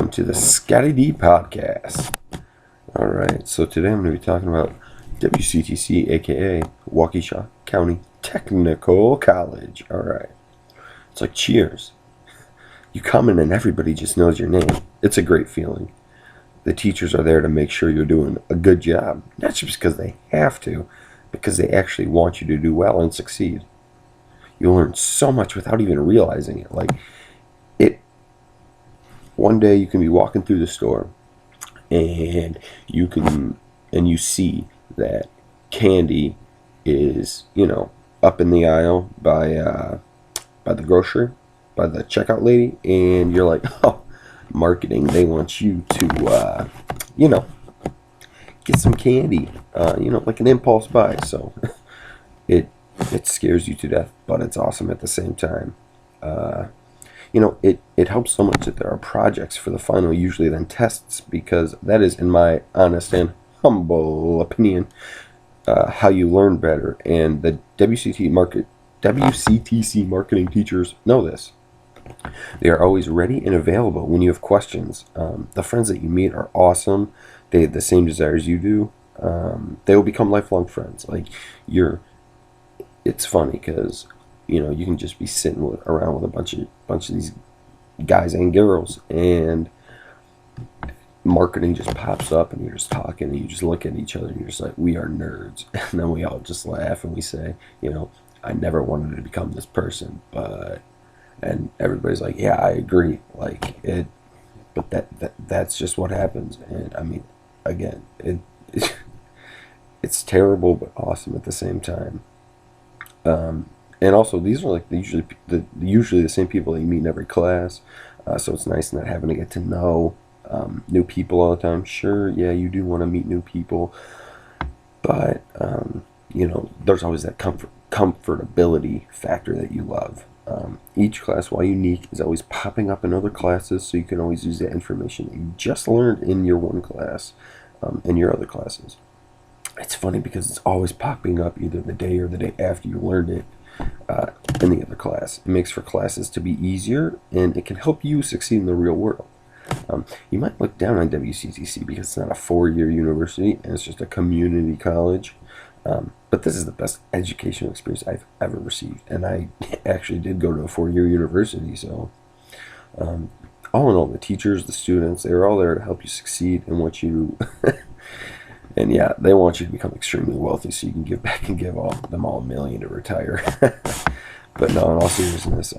welcome to the Scotty D podcast. Alright, so today I'm going to be talking about WCTC, aka Waukesha County Technical College. Alright, it's like Cheers. You come in and everybody just knows your name. It's a great feeling. The teachers are there to make sure you're doing a good job, not just because they have to, because they actually want you to do well and succeed. You learn so much without even realizing it. One day you can be walking through the store and you see that candy is, up in the aisle by the grocer, by the checkout lady, and you're like, oh, marketing, they want you to get some candy, like an impulse buy. So it scares you to death, but it's awesome at the same time. It helps so much that there are projects for the final, usually then tests, because that is, in my honest and humble opinion, how you learn better. And the WCTC marketing teachers know this. They are always ready and available when you have questions. The friends that you meet are awesome. They have the same desires you do. They will become lifelong friends. It's funny because you can just be sitting around with a bunch of these guys and girls, and marketing just pops up, and you're just talking, and you just look at each other, and you're just like, we are nerds. And then we all just laugh, and we say, I never wanted to become this person, and everybody's like, yeah, I agree. But that's just what happens. And I mean, again, it's terrible but awesome at the same time. And also, these are usually the same people that you meet in every class, so it's nice not having to get to know new people all the time. Sure, yeah, you do want to meet new people, but there's always that comfortability factor that you love. Each class, while unique, is always popping up in other classes, so you can always use that information that you just learned in your one class in your other classes. It's funny because it's always popping up either the day or the day after you learned it in the other class. It makes for classes to be easier, and it can help you succeed in the real world. You might look down on WCTC because it's not a 4-year university and it's just a community college, but this is the best educational experience I've ever received, and I actually did go to a 4-year university. So all in all, the teachers, the students, they're all there to help you succeed in what you and yeah, they want you to become extremely wealthy so you can give back and give them all $1 million to retire. But no, in all seriousness,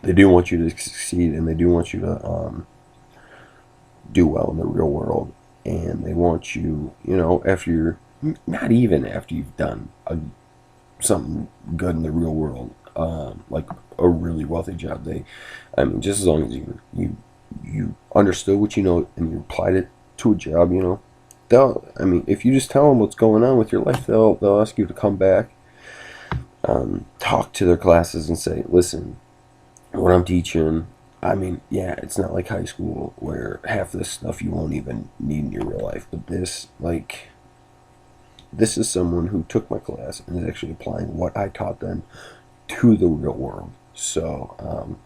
they do want you to succeed, and they do want you to do well in the real world. And they want you, not even after you've done something good in the real world, like a really wealthy job. Just as long as you understood what you know and you applied it to a job, if you just tell them what's going on with your life, they'll ask you to come back, talk to their classes, and say, listen, what I'm teaching, it's not like high school where half this stuff you won't even need in your real life. But this is someone who took my class and is actually applying what I taught them to the real world. So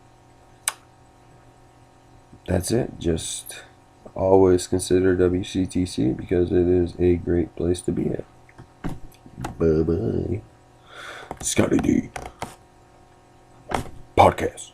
that's it. Just always consider WCTC because it is a great place to be at. Bye-bye. Scotty D podcast.